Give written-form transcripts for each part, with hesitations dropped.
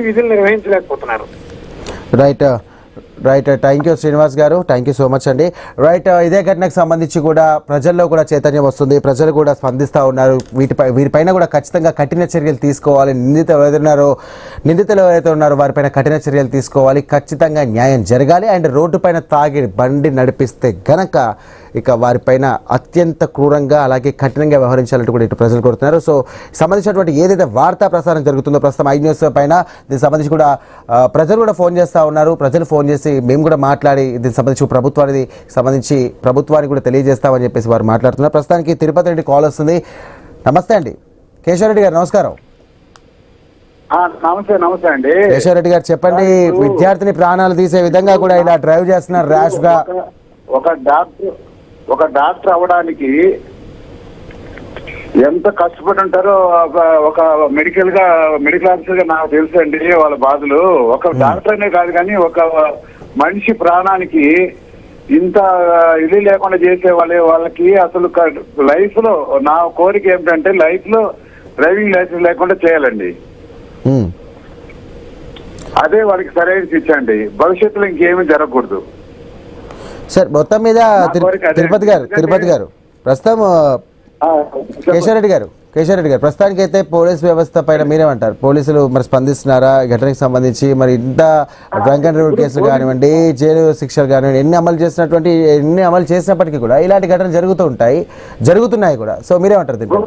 విధులు నిర్వహించలేకపోతున్నారు. Right right thank you Srinivas గారు, థ్యాంక్ యూ సో మచ్ అండి. రైట్, ఇదే ఘటనకు సంబంధించి కూడా ప్రజల్లో కూడా చైతన్యం వస్తుంది, ప్రజలు కూడా స్పందిస్తూ ఉన్నారు. వీరిపైన కూడా ఖచ్చితంగా కఠిన చర్యలు తీసుకోవాలి. నిందితులు ఎవరైతే ఉన్నారో వారిపైన కఠిన చర్యలు తీసుకోవాలి, ఖచ్చితంగా న్యాయం జరగాలి. అండ్ రోడ్డు పైన తాగి బండి నడిపిస్తే గనక ఇక వారిపైన అత్యంత క్రూరంగా అలాగే కఠినంగా వ్యవహరించాలంటూ కూడా ఇటు ప్రజలు కోరుతున్నారు. సో సంబంధించినటువంటి ఏదైతే వార్తా ప్రసారం జరుగుతుందో ప్రస్తుతం ఐ న్యూస్ పైన దీనికి సంబంధించి కూడా ప్రజలు కూడా ఫోన్ చేస్తూ ఉన్నారు. ప్రజలు ఫోన్ చేసి మేము కూడా మాట్లాడి దీనికి సంబంధించి ప్రభుత్వానికి కూడా తెలియజేస్తామని చెప్పేసి వారు మాట్లాడుతున్నారు. ప్రస్తుతానికి తిరుపతి రెడ్డి కాల్ వస్తుంది. నమస్తే అండి కేశవరెడ్డి గారు, నమస్కారం. నమస్తే అండి కేశవరెడ్డి గారు, చెప్పండి. విద్యార్థిని ప్రాణాలు తీసే విధంగా కూడా ఇలా డ్రైవ్ చేస్తున్నారు ర్యాష్ గా. ఒక డాక్టర్ అవ్వడానికి ఎంత కష్టపడి ఉంటారో ఒక మెడికల్ ఆఫీసర్ గా నాకు తెలుసు అండి వాళ్ళ బాధలు. ఒక డాక్టర్ అనే కాదు కానీ ఒక మనిషి ప్రాణానికి ఇంత ఇది లేకుండా చేసే వాళ్ళకి అసలు లైఫ్ లో నా కోరిక ఏమిటంటే లైఫ్ లో డ్రైవింగ్ లైసెన్స్ లేకుండా చేయాలండి. అదే వాడికి సరైన శిక్ష అండి. భవిష్యత్తులో ఇంకేమీ జరగకూడదు సార్. మొత్తం మీద తిరుపతి గారు ప్రస్తుతం కేశవరెడ్డి గారు ప్రస్తుతానికి అయితే పోలీస్ వ్యవస్థ పైన మీరేమంటారు? పోలీసులు మరి స్పందిస్తున్నారా ఘటనకి సంబంధించి? మరి ఇంత డ్రంక్ అండ్ డ్రైవ్ కేసులు కానివ్వండి, జైలు శిక్షలు కానివ్వండి, ఎన్ని అమలు చేసినప్పటికీ కూడా ఇలాంటి ఘటనలు జరుగుతున్నాయి కూడా. సో మీరేమంటారు దీనికి?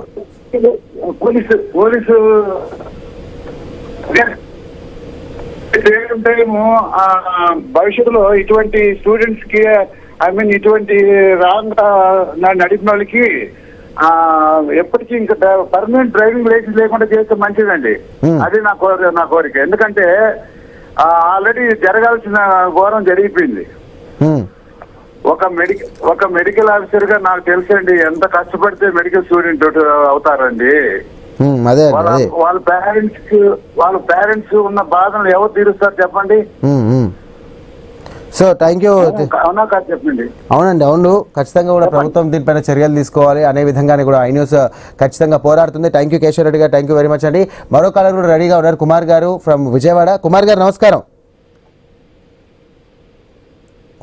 పోలీసు భవిష్యత్తులో ఇటువంటి స్టూడెంట్స్ కి ఇటువంటి రాంగ్ నడిపిన వాళ్ళకి ఎప్పటికీ ఇంకా పర్మనెంట్ డ్రైవింగ్ లైసెన్స్ లేకుండా చేస్తే మంచిదండి. అది నా కోరిక. ఎందుకంటే ఆల్రెడీ జరగాల్సిన ఘోరం జరిగిపోయింది. ఒక మెడికల్ ఆఫీసర్ గా నాకు తెలుసండి ఎంత కష్టపడితే మెడికల్ స్టూడెంట్ అవుతారండి. వాళ్ళ పేరెంట్స్ ఉన్న బాధలు ఎవరు తీరుస్తారు చెప్పండి. So thank you. అవునా కాదు చెప్పండి. అవును, ఖచ్చితంగా కూడా ప్రభుత్వం దీనిపైన చర్యలు తీసుకోవాలి అనే విధంగానే కూడా ఐ న్యూస్ ఖచ్చితంగా పోరాడుతుంది. థ్యాంక్ యూ కేశవరెడ్డి గారు, థ్యాంక్ యూ వెరీ మచ్ అండి. మరో కాలర్ కూడా రెడీగా ఉన్నారు, కుమార్ గారు ఫ్రమ్ విజయవాడ. కుమార్ గారు నమస్కారం.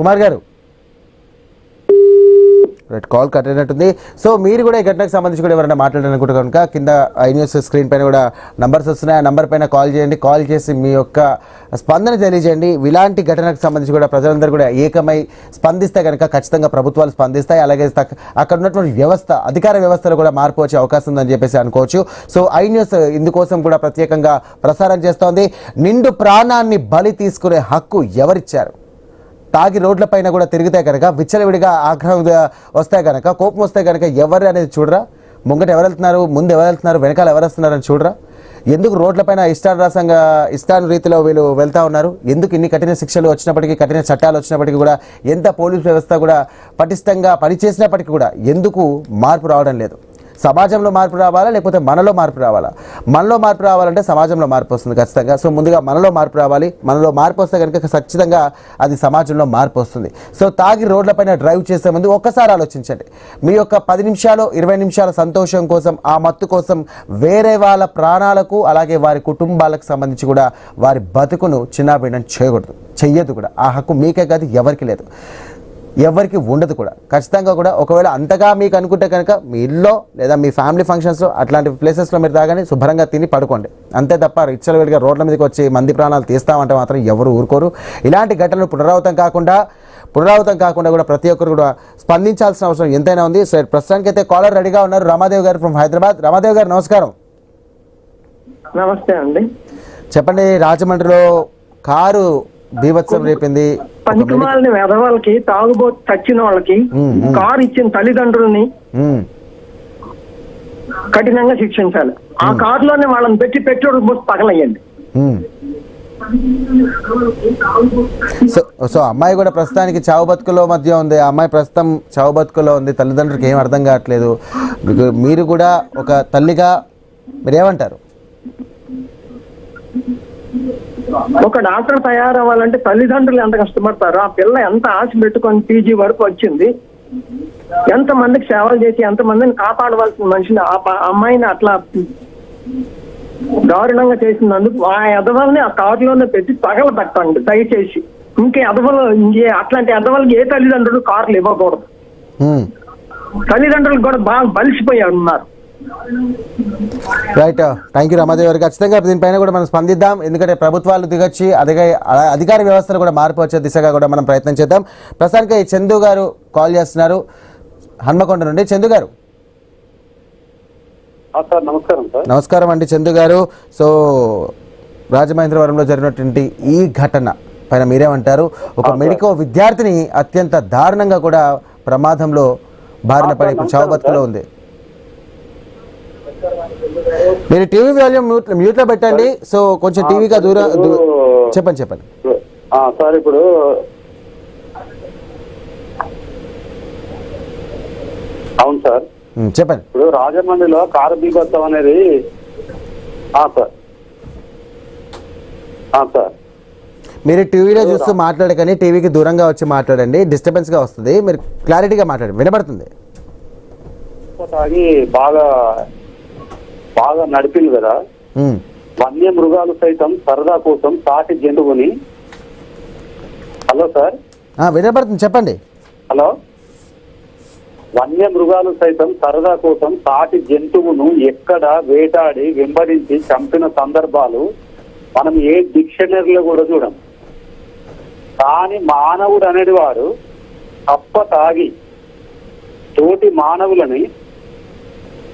కుమార్ గారు రైట్, కాల్ కట్ అయినట్టుంది. సో మీరు కూడా ఈ ఘటనకు సంబంధించి కూడా ఎవరైనా మాట్లాడాలనుకుంటే కనుక కింద ఐ న్యూస్ స్క్రీన్ పైన కూడా నంబర్స్ వస్తున్నాయి. ఆ నంబర్ పైన కాల్ చేయండి. కాల్ చేసి మీ యొక్క స్పందన తెలియజేయండి. ఇలాంటి ఘటనకు సంబంధించి కూడా ప్రజలందరూ కూడా ఏకమై స్పందిస్తే కనుక ఖచ్చితంగా ప్రభుత్వాలు స్పందిస్తాయి. అలాగే అక్కడ ఉన్నటువంటి అధికార వ్యవస్థలో కూడా మార్పు వచ్చే అవకాశం ఉందని చెప్పేసి అనుకోవచ్చు. సో ఐ న్యూస్ ఇందుకోసం కూడా ప్రత్యేకంగా ప్రసారం చేస్తోంది. నిండు ప్రాణాన్ని బలి తీసుకునే హక్కు ఎవరిచ్చారు? తాగి రోడ్లపైన కూడా తిరిగితే కనుక విచ్చలవిడిగా ఆగ్రహం వస్తే కనుక కోపం వస్తే కనుక ఎవరు అనేది చూడరా? ముంగట ఎవరు వెళ్తున్నారు, ముందు ఎవరు వెళ్తున్నారు, వెనకాల ఎవరు వస్తున్నారని చూడరా? ఎందుకు రోడ్లపైన ఇష్టాను రీతిలో వీళ్ళు వెళ్తూ ఉన్నారు? ఎందుకు ఇన్ని కఠిన శిక్షలు వచ్చినప్పటికీ, కఠిన చట్టాలు వచ్చినప్పటికీ కూడా, ఎంత పోలీస్ వ్యవస్థ కూడా పటిష్టంగా పనిచేసినప్పటికీ కూడా ఎందుకు మార్పు రావడం లేదు? సమాజంలో మార్పు రావాలా లేకపోతే మనలో మార్పు రావాలా? మనలో మార్పు రావాలంటే సమాజంలో మార్పు వస్తుంది ఖచ్చితంగా. సో ముందుగా మనలో మార్పు రావాలి. మనలో మార్పు వస్తే కనుక ఖచ్చితంగా అది సమాజంలో మార్పు వస్తుంది. సో తాగి రోడ్లపైన డ్రైవ్ చేసే ముందు ఒక్కసారి ఆలోచించండి. మీ యొక్క 10 నిమిషాలు 20 నిమిషాల సంతోషం కోసం, ఆ మత్తు కోసం వేరే వాళ్ళ ప్రాణాలకు అలాగే వారి కుటుంబాలకు సంబంధించి కూడా వారి బతుకును చిన్నాభిన్నం చెయ్యొద్దు కూడా. ఆ హక్కు మీకే కాదు, ఎవరికి లేదు, ఎవరికి ఉండదు కూడా. ఖచ్చితంగా కూడా ఒకవేళ అంతగా మీకు అనుకుంటే కనుక మీ ఇల్లో లేదా మీ ఫ్యామిలీ ఫంక్షన్స్లో అట్లాంటి ప్లేసెస్లో మీరు తాగని శుభ్రంగా తిని పడుకోండి. అంతే తప్ప విచ్చలవిడిగా రోడ్ల మీదకి వచ్చి మంది ప్రాణాలు తీస్తామంటే మాత్రం ఎవరు ఊరుకోరు. ఇలాంటి ఘటనలు పునరావృతం కాకుండా కూడా ప్రతి ఒక్కరు కూడా స్పందించాల్సిన అవసరం ఎంతైనా ఉంది. సో ప్రస్తుతానికి అయితే కాలర్ రెడీగా ఉన్నారు, రమాదేవి గారు ఫ్రమ్ హైదరాబాద్. రమాదేవి గారు నమస్కారం. నమస్తే అండి. చెప్పండి. రాజమండ్రిలో కారు బీభత్సం రేపింది. పనికిమాలిన వెధవాళ్ళకి, తాగుబోతు చచ్చిన వాళ్ళకి కారు ఇచ్చిన తల్లిదండ్రుల్ని కఠినంగా శిక్షించాలి. ఆ కారులోనే వాళ్ళని పెట్రోల్ పోసి పగలయ్యండి. సో అమ్మాయి కూడా ప్రస్తుతానికి చావు బతుకులో మధ్య ఉంది. ఆ అమ్మాయి ప్రస్తుతం చావు బతుకులో ఉంది. తల్లిదండ్రులకి ఏం అర్థం కావట్లేదు. మీరు కూడా ఒక తల్లిగా మీరేమంటారు? ఒక డాక్టర్ తయారవ్వాలంటే తల్లిదండ్రులు ఎంత కష్టపడతారు. ఆ పిల్ల ఎంత ఆశ పెట్టుకొని పీజీ వరకు వచ్చింది, ఎంత మందికి సేవలు చేసి ఎంత మందిని కాపాడవలసిన మనిషిని ఆ అమ్మాయిని అట్లా దారుణంగా చేసినందుకు ఆ ఎదవల్ని ఆ కారులోనే పెట్టి తగలబెట్టండి దయచేసి. అట్లాంటి ఎదవలకి ఏ తల్లిదండ్రులు కార్లు ఇవ్వకూడదు. తల్లిదండ్రులు కూడా బాగా బలిసిపోయారు ఉన్నారు. రైట్, థ్యాంక్ యూ రమాదేవి గారు. ఖచ్చితంగా దీనిపైన కూడా మనం స్పందిద్దాం, ఎందుకంటే ప్రభుత్వాలు దిగొచ్చి అధికార వ్యవస్థలు కూడా మార్పు వచ్చే దిశగా కూడా మనం ప్రయత్నం చేద్దాం. ప్రస్తుతానికి చందు గారు కాల్ చేస్తున్నారు హన్మకొండ నుండి. చందు గారు. సార్ నమస్కారం. సార్ నమస్కారం అండి చందు గారు. సో రాజమహేంద్రవరంలో జరిగినటువంటి ఈ ఘటన పైన మీరేమంటారు? ఒక మెడికో విద్యార్థిని అత్యంత దారుణంగా కూడా ప్రమాదంలో బారిన పడి ఇప్పుడు చావు బతుకులో ఉంది. మీరు టీవీ వాల్యూమ్ మ్యూట్లో పెట్టండి. సో కొంచెం టీవీగా చెప్పండి. సార్ ఇప్పుడు అవును సార్ చెప్పండి. ఇప్పుడు రాజమండ్రిలో కారు బీభత్సం అనేది సార్ మీరు టీవీలో చూస్తూ మాట్లాడకని టీవీకి దూరంగా వచ్చి మాట్లాడండి, డిస్టర్బెన్స్గా వస్తుంది. మీరు క్లారిటీగా మాట్లాడండి, వినబడుతుంది. తాగి బాగా బాగా నడిపింది కదా. వన్య మృగాలు సైతం సరదా కోసం సాటి జంతువుని. Hello sir. వినబడుతుంది, చెప్పండి. హలో. వన్య మృగాలు సైతం సరదా కోసం సాటి జంతువును ఎక్కడ వేటాడి వెంబడించి చంపిన సందర్భాలు మనం ఏ డిక్షనరీలో కూడా చూడం. కానీ మానవుడు అనేది వాడు తప్ప తాగి తోటి మానవులని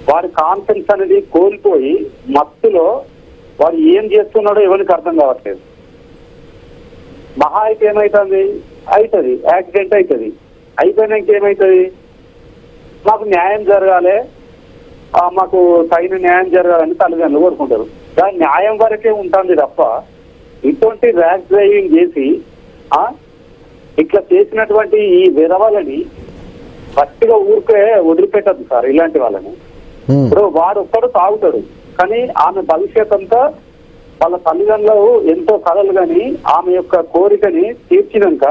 వారి కాన్ఫిడెన్స్ అనేది కోల్పోయి మత్తులో వాడు ఏం చేస్తున్నాడో ఎవరికి అర్థం కావట్లేదు. మహా అయితే ఏమవుతుంది, యాక్సిడెంట్ అవుతుంది. అయిపోయినాక ఏమవుతుంది, మాకు న్యాయం జరగాలి, మాకు తగిన న్యాయం జరగాలని తల్లిదండ్రులు కోరుకుంటారు. దాని న్యాయం వరకే ఉంటుంది తప్ప ఇటువంటి ర్యాష్ డ్రైవింగ్ చేసి ఇట్లా చేసినటువంటి ఈ విధవలని గట్టిగా ఊరికే వదిలిపెట్టద్దు సార్. ఇలాంటి వాళ్ళని ఇప్పుడు వాడు ఒక్కడు తాగుతాడు, కానీ ఆమె భవిష్యత్ అంతా వాళ్ళ తల్లిదండ్రులు ఎంతో కలలు కానీ ఆమె యొక్క కోరికని తీర్చినాక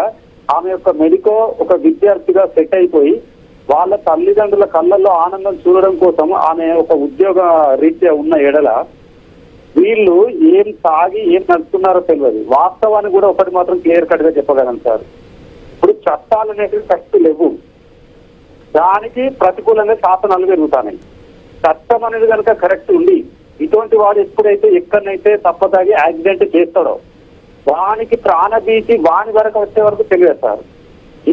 ఆమె యొక్క మెడికో ఒక విద్యార్థిగా సెట్ అయిపోయి వాళ్ళ తల్లిదండ్రుల కళ్ళల్లో ఆనందం చూడడం కోసం ఆమె ఒక ఉద్యోగ రీత్యా ఉన్న ఎడల వీళ్ళు ఏం తాగి ఏం నడుస్తున్నారో తెలియదు. వాస్తవాన్ని కూడా ఒకటి మాత్రం క్లియర్ కట్ గా చెప్పగలను సార్. ఇప్పుడు చట్టాలు అనేవి కరెక్ట్ లేవు, దానికి ప్రతికూలంగా శాసనాలు పెరుగుతాయి. చట్టం అనేది కనుక కరెక్ట్ ఉండి ఇటువంటి వాడు ఎప్పుడైతే ఎక్కడనైతే తప్పదాగి యాక్సిడెంట్ చేస్తాడో వానికి ప్రాణభీతి వాని వరకు వచ్చే వరకు తెలియదు సార్.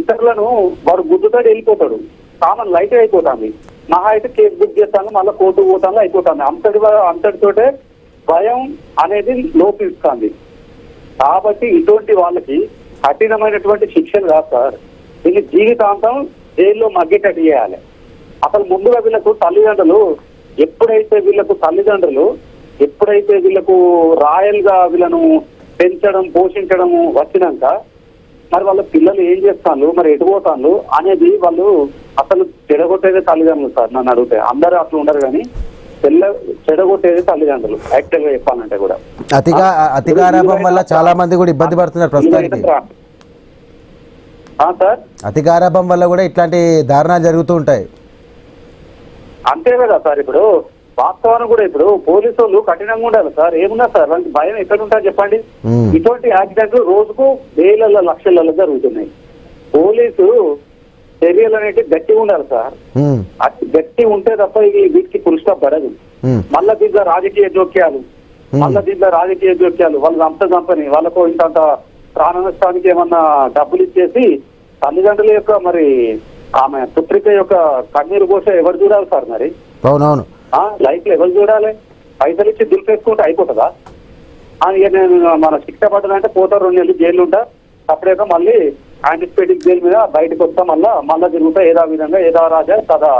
ఇతరులను వాడు గుద్దుతాడు, వెళ్ళిపోతాడు, కామన్ లైట్ అయిపోతుంది. మహా అయితే కేసు బుక్ చేస్తాను, మళ్ళీ కోర్టు పోతాను, అయిపోతుంది. అంతటితోటే భయం అనేది లోపిస్తుంది. కాబట్టి ఇటువంటి వాళ్ళకి కఠినమైనటువంటి శిక్షలు కాదు సార్, వీళ్ళు జీవితాంతం జైల్లో మగ్గేటట్టు చేయాలి. అసలు ముందుగా వీళ్ళకు ఎప్పుడైతే వీళ్ళకు రాయల్ గా వీళ్ళను పెంచడం పోషించడం వచ్చినాక మరి వాళ్ళ పిల్లలు ఏం చేస్తాను, మరి ఎటుపోతాను అనేది వాళ్ళు అసలు చెడగొట్టేదే తల్లిదండ్రులు సార్. నన్ను అడిగితే అందరూ అట్లా ఉండరు, కానీ చెడగొట్టేది తల్లిదండ్రులు. యాక్చువల్ గా చెప్పాలంటే కూడా అతిగారాభం వల్ల చాలా మంది కూడా ఇబ్బంది పడుతున్నారు ప్రస్తుతానికి. అతిగారాభం వల్ల కూడా ఇట్లాంటి దారుణాలు జరుగుతూ ఉంటాయి. అంతే కదా సార్. ఇప్పుడు వాస్తవాన్ని కూడా ఇప్పుడు పోలీసు వాళ్ళు కఠినంగా ఉండాలి సార్. ఏమున్నా సార్ వాళ్ళకి భయం ఎక్కడ ఉంటారు చెప్పండి. ఇటువంటి యాక్సిడెంట్లు రోజుకు వేల లక్షలలో జరుగుతున్నాయి. పోలీసు చర్యలు అనేవి గట్టిగా ఉండాలి సార్. గట్టి ఉంటే తప్ప వీటికి పుల్ స్టాప్ పడదు. మళ్ళా దీంట్లో రాజకీయ జోక్యాలు వాళ్ళు చంపని వాళ్ళకు ఇంత ప్రాణ నష్టానికి ఏమన్నా డబ్బులు ఇచ్చేసి తల్లిదండ్రుల యొక్క మరి ఆమె పుత్రిక యొక్క కన్నీరు కోస ఎవరు చూడాలి సార్? మరి అవునవును, లైఫ్ లో ఎవరు చూడాలి? పైసలు ఇచ్చి దులిపేసుకుంటే అయిపోతుందా? నేను మన శిక్ష పడ్డదంటే పోతారు, 2 నెలలు జైలు ఉంటా, అప్పుడేక మళ్ళీ యాంటిసిపేటిక్ జైలు మీద బయటకు వస్తా, మళ్ళా తిరుగుతా, ఏదో విధంగా ఏదో రాజా కదా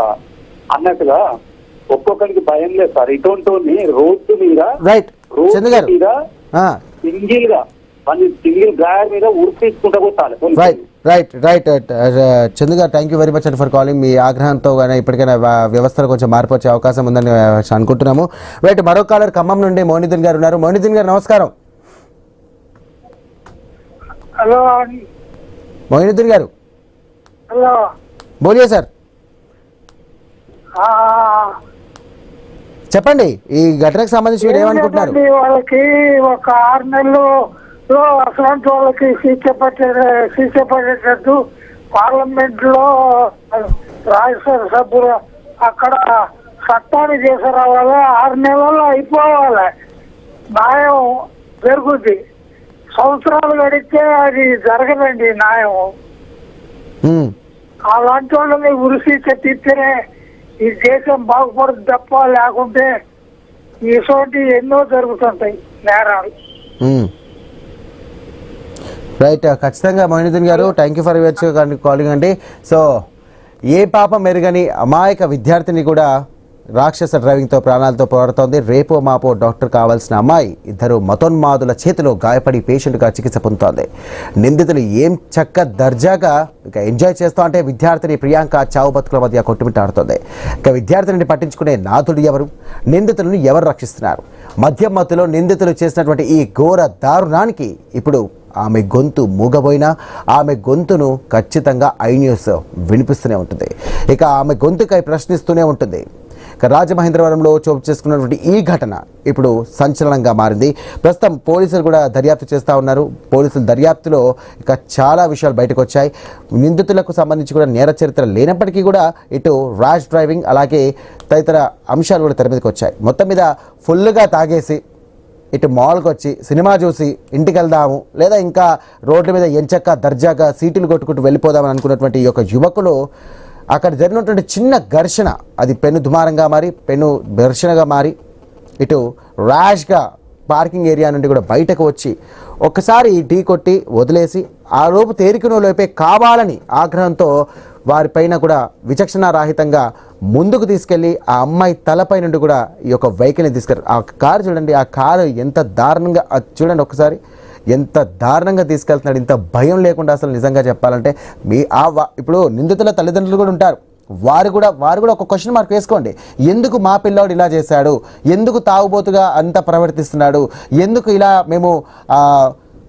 అన్నట్టుగా ఒక్కొక్కరికి భయం లేదు సార్. ఇటువంటి రోడ్డు మీద సింగిల్ గాయ మీద ఉరికి తీసుకుంటా పోతాలి. రైట్ చందు గారు, thank you very much and for calling. మీ ఆగ్రహంతో కానీ ఇప్పటికైనా వ్యవస్థలో కొంచెం మార్పు వచ్చే అవకాశం ఉందని అనుకుంటున్నాము. రైట్, మరో కాలర్ ఖమ్మం నుండి మోనిద్దీన్ గారు ఉన్నారు. మోనిద్దీన్ గారు నమస్కారం. హలో మోనిద్దీన్ గారు. హలో బోలియే సార్. చెప్పండి ఈ ఘటనకు సంబంధించి మీరు ఏమనుకుంటున్నారు? ఏంటంటే వాళ్ళకి ఒక 6 నెలల్లో అసలాంటి వాళ్ళకి శిక్ష పడేటట్టు పార్లమెంట్ లో రాజ్యసభ సభ్యులు అక్కడ చట్టాన్ని తీసుకురావాలి. 6 నెలల్లో అయిపోవాలి. న్యాయం జరుగుద్ది. సంవత్సరాలు గడిస్తే అది జరగదండి న్యాయం. అలాంటి వాళ్ళని ఉరిసి తీస్తేనే ఈ దేశం బాగుపడుతుంది తప్ప, లేకుంటే ఇటువంటి ఎన్నో జరుగుతుంటాయి నేరాలు. రైట్, ఖచ్చితంగా మొయినుద్దీన్ గారు, thank you for your calling అండి. సో ఏ పాపం మెరుగని అమాయక విద్యార్థిని కూడా రాక్షస డ్రైవింగ్తో ప్రాణాలతో పోరాడుతోంది. రేపో మాపో డాక్టర్ కావాల్సిన అమ్మాయి 2 మతోన్మాదుల చేతిలో గాయపడి పేషెంట్గా చికిత్స పొందుతోంది. నిందితులు ఏం చక్క దర్జాగా ఇక ఎంజాయ్ చేస్తూ అంటే విద్యార్థిని ప్రియాంక చావు బతుకుల మధ్య కొట్టుమిట్టాడుతోంది. ఇక విద్యార్థిని పట్టించుకునే నాథుడు ఎవరు? నిందితులను ఎవరు రక్షిస్తున్నారు? మద్యం మత్తులో నిందితులు చేసినటువంటి ఈ ఘోర దారుణానికి ఇప్పుడు ఆమె గొంతు మూగబోయినా ఆమె గొంతును ఖచ్చితంగా ఐ న్యూస్ వినిపిస్తూనే ఉంటుంది. ఇక ఆమె గొంతుకై ప్రశ్నిస్తూనే ఉంటుంది. ఇక రాజమహేంద్రవరంలో చోటు చేసుకున్నటువంటి ఈ ఘటన ఇప్పుడు సంచలనంగా మారింది. ప్రస్తుతం పోలీసులు కూడా దర్యాప్తు చేస్తూ ఉన్నారు. పోలీసుల దర్యాప్తులో ఇక చాలా విషయాలు బయటకు వచ్చాయి. నిందితులకు సంబంధించి కూడా నేర చరిత్ర లేనప్పటికీ కూడా ఇటు ర్యాష్ డ్రైవింగ్ అలాగే తదితర అంశాలు కూడా తెర మీదకి వచ్చాయి. మొత్తం మీద ఫుల్గా తాగేసి ఇటు మాల్కి వచ్చి సినిమా చూసి ఇంటికి వెళ్దాము, లేదా ఇంకా రోడ్ల మీద ఎంచక్క దర్జాగా సీటులు కొట్టుకుంటూ వెళ్ళిపోదామని అనుకున్నటువంటి ఈ యొక్క యువకులు అక్కడ జరిగినటువంటి చిన్న ఘర్షణ అది పెను దుమారంగా మారి పెను ఘర్షణగా మారి ఇటు ర్యాష్గా పార్కింగ్ ఏరియా నుండి కూడా బయటకు వచ్చి ఒక్కసారి ఢీ కొట్టి వదిలేసి ఆ లోపు తేరికను లోపే కావాలని ఆగ్రహంతో వారిపైన కూడా విచక్షణారహితంగా ముందుకు తీసుకెళ్ళి ఆ అమ్మాయి తలపై నుండి కూడా ఈ యొక్క వెహికల్ని తీసుకెళ్ళారు. ఆ కారు చూడండి, ఆ కారు ఎంత దారుణంగా చూడండి ఒకసారి ఎంత దారుణంగా తీసుకెళ్తున్నాడు. ఇంత భయం లేకుండా అసలు నిజంగా చెప్పాలంటే ఇప్పుడు నిందితుల తల్లిదండ్రులు కూడా ఉంటారు. వారు కూడా ఒక క్వశ్చన్ మార్క్ వేసుకోండి. ఎందుకు మా పిల్లాడు ఇలా చేశాడు? ఎందుకు తాగుబోతుగా అంత ప్రవర్తిస్తున్నాడు? ఎందుకు ఇలా మేము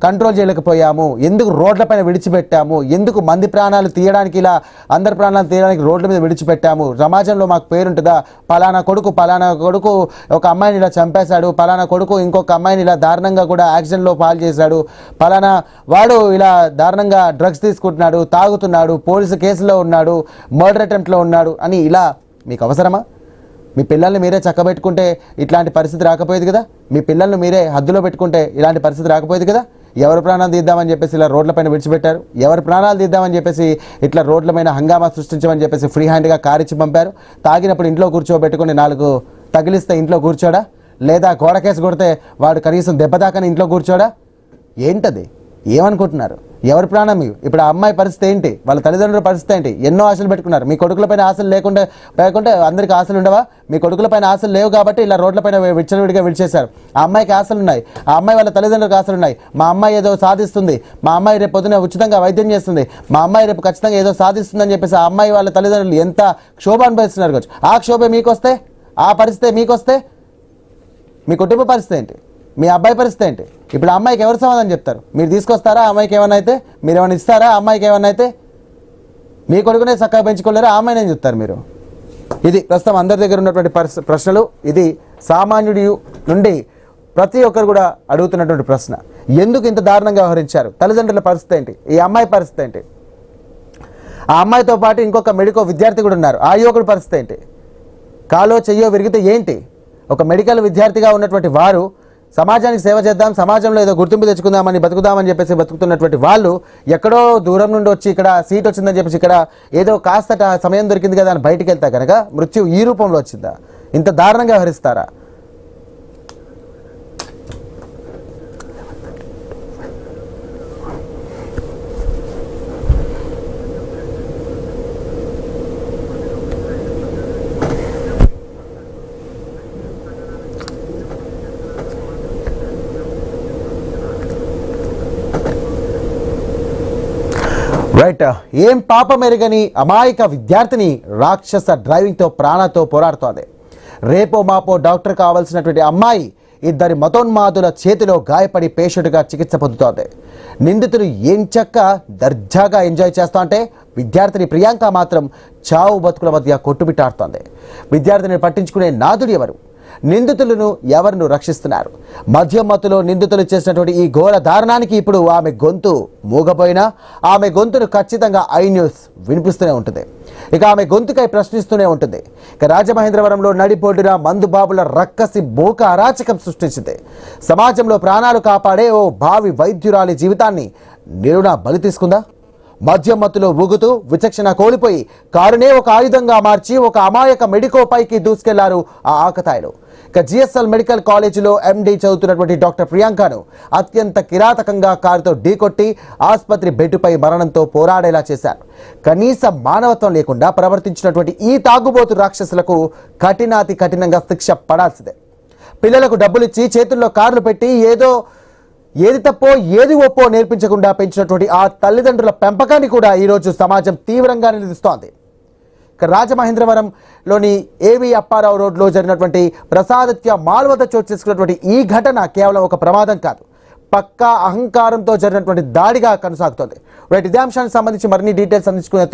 కంట్రోల్ చేయలేకపోయాము? ఎందుకు రోడ్లపైన విడిచిపెట్టాము? ఎందుకు మంది ప్రాణాలు తీయడానికి ఇలా అందరి ప్రాణాలు తీయడానికి రోడ్ల మీద విడిచిపెట్టాము? సమాజంలో మాకు పేరుంటుందా? పలానా కొడుకు ఒక అమ్మాయిని ఇలా చంపేశాడు, పలానా కొడుకు ఇంకొక అమ్మాయిని ఇలా దారుణంగా కూడా యాక్సిడెంట్లో పాలు చేశాడు, పలానా వాడు ఇలా దారుణంగా డ్రగ్స్ తీసుకుంటున్నాడు, తాగుతున్నాడు, పోలీసు కేసులో ఉన్నాడు, మర్డర్ అటెంప్ట్లో ఉన్నాడు అని ఇలా మీకు అవసరమా? మీ పిల్లల్ని మీరే చక్కబెట్టుకుంటే ఇట్లాంటి పరిస్థితి రాకపోయేది కదా. మీ పిల్లల్ని మీరే హద్దులో పెట్టుకుంటే ఇలాంటి పరిస్థితి రాకపోయేది కదా. ఎవరి ప్రాణాలు తీద్దామని చెప్పేసి ఇలా రోడ్లపైన విడిచిపెట్టారు. ఎవరి ప్రాణాలు తీద్దామని చెప్పేసి ఇట్లా రోడ్లపైన హంగామా సృష్టించమని చెప్పేసి ఫ్రీ హ్యాండ్గా కారిచ్చి పంపారు. తాగినప్పుడు ఇంట్లో కూర్చోబెట్టుకుని 4 తగిలిస్తే ఇంట్లో కూర్చోడా? లేదా గోడకేసి కొడితే వాడు కనీసం దెబ్బదాకని ఇంట్లో కూర్చోడా? ఏంటది? ఏమనుకుంటున్నారు? ఎవరి ప్రాణం మీకు? ఇప్పుడు ఆ అమ్మాయి పరిస్థితి ఏంటి? వాళ్ళ తల్లిదండ్రుల పరిస్థితి ఏంటి? ఎన్నో ఆశలు పెట్టుకున్నారు. మీ కొడుకులపైన ఆశలు లేకుంటే అందరికీ ఆశలు ఉండవా? మీ కొడుకులపైన ఆశలు లేవు కాబట్టి ఇలా రోడ్లపైన విచ్చలవిడిగా విడిచేశారు. ఆ అమ్మాయికి ఆశలు ఉన్నాయి, ఆ అమ్మాయి వాళ్ళ తల్లిదండ్రులకు ఆశలు ఉన్నాయి. మా అమ్మాయి ఏదో సాధిస్తుంది, మా అమ్మాయి రేపు పొద్దున ఉచితంగా వైద్యం చేస్తుంది, మా అమ్మాయి రేపు ఖచ్చితంగా ఏదో సాధిస్తుందని చెప్పేసి ఆ అమ్మాయి వాళ్ళ తల్లిదండ్రులు ఎంత క్షోభ అనుభవిస్తున్నారు కావచ్చు. ఆ క్షోభ మీకొస్తే, ఆ పరిస్థితి మీకొస్తే మీ కుటుంబ పరిస్థితి ఏంటి? మీ అబ్బాయి పరిస్థితి ఏంటి? ఇప్పుడు అమ్మాయికి ఎవరు సమాధానం చెప్తారు? మీరు తీసుకొస్తారా అమ్మాయికి ఏమన్నా అయితే? మీరు ఏమైనా ఇస్తారా అమ్మాయికి ఏమన్నా అయితే? మీ కొడుకునే చక్కగా పెంచుకోలేరా? అమ్మాయిని ఏం చెప్తారు మీరు? ఇది ప్రస్తుతం అందరి దగ్గర ఉన్నటువంటి ప్రశ్నలు. ఇది సామాన్యుడి నుండి ప్రతి ఒక్కరు కూడా అడుగుతున్నటువంటి ప్రశ్న. ఎందుకు ఇంత దారుణంగా వ్యవహరించారు? తల్లిదండ్రుల పరిస్థితి ఏంటి? ఈ అమ్మాయి పరిస్థితి ఏంటి? ఆ అమ్మాయితో పాటు ఇంకొక మెడికల్ విద్యార్థి కూడా ఉన్నారు. ఆ యువకుడి పరిస్థితి ఏంటి? కాలో చెయ్యో విరిగితే ఏంటి? ఒక మెడికల్ విద్యార్థిగా ఉన్నటువంటి వారు సమాజానికి సేవ చేద్దాం, సమాజంలో ఏదో గుర్తింపు తెచ్చుకుందామని బతుకుదామని చెప్పేసి బతుకుతున్నటువంటి వాళ్ళు ఎక్కడో దూరం నుండి వచ్చి ఇక్కడ సీట్ వచ్చిందని చెప్పేసి ఇక్కడ ఏదో కాస్త సమయం దొరికింది కదా అని బయటికి వెళ్తా కనుక మృత్యు ఈ రూపంలో వచ్చిందా? ఇంత దారుణంగా వ్యవహరిస్తారా? రైట్, ఏం పాపమెరుగని అమాయక విద్యార్థిని రాక్షస డ్రైవింగ్తో ప్రాణాలతో పోరాడుతోంది. రేపో మాపో డాక్టర్ కావాల్సినటువంటి అమ్మాయి 2 మతోన్మాదుల చేతిలో గాయపడి పేషెంట్గా చికిత్స పొందుతోంది. నిందితులు ఏం చక్క దర్జాగా ఎంజాయ్ చేస్తా అంటే విద్యార్థిని ప్రియాంక మాత్రం చావు బతుకుల మధ్య కొట్టుమిట్టాడుతోంది. విద్యార్థిని పట్టించుకునే నాథుడు ఎవరు? నిందితులను ఎవరిను రక్షిస్తున్నారు? మద్యం మత్తులో నిందితులు చేసినటువంటి ఈ ఘోర దారుణానికి ఇప్పుడు ఆమె గొంతు మూగపోయినా ఆమె గొంతును ఖచ్చితంగా ఐ న్యూస్ వినిపిస్తూనే ఉంటుంది. ఇక ఆమె గొంతుకై ప్రశ్నిస్తూనే ఉంటుంది. ఇక రాజమహేంద్రవరంలో నడిబొడ్డున మందుబాబుల రక్కసి బోక అరాచకం సృష్టించింది. సమాజంలో ప్రాణాలు కాపాడే ఓ భావి వైద్యురాలి జీవితాన్ని నిరుణ బలి తీసుకుందా? మద్యం మత్తులో ఊగుతూ విచక్షణ కోల్పోయి కారునే ఒక ఆయుధంగా మార్చి ఒక అమాయక మెడికో పైకి దూసుకెళ్లారు ఆ ఆకతాయిలు. ఇక జిఎస్ఎల్ మెడికల్ కాలేజీలో ఎండి చదువుతున్నటువంటి డాక్టర్ ప్రియాంకను అత్యంత కిరాతకంగా కారుతో ఢీకొట్టి ఆసుపత్రి బెడ్డుపై మరణంతో పోరాడేలా చేశారు. కనీస మానవత్వం లేకుండా ప్రవర్తించినటువంటి ఈ తాగుబోతు రాక్షసులకు కఠినాతి కఠినంగా శిక్ష పడాల్సిందే. పిల్లలకు డబ్బులిచ్చి చేతుల్లో కార్లు పెట్టి ఏది తప్పో ఏది ఒప్పో నేర్పించకుండా పెంచినటువంటి ఆ తల్లిదండ్రుల పెంపకాన్ని కూడా ఈరోజు సమాజం తీవ్రంగా నిలదీస్తోంది. ఇక రాజమహేంద్రవరంలోని ఏవి అప్పారావు రోడ్లో జరిగినటువంటి ప్రసాదత్య మాల్ వద్ద చోటు చేసుకున్నటువంటి ఈ ఘటన కేవలం ఒక ప్రమాదం కాదు, పక్కా అహంకారంతో జరిగినటువంటి దాడిగా కొనసాగుతోంది. ఇదే అంశానికి సంబంధించి మరిన్ని డీటెయిల్స్ తెలుసుకునే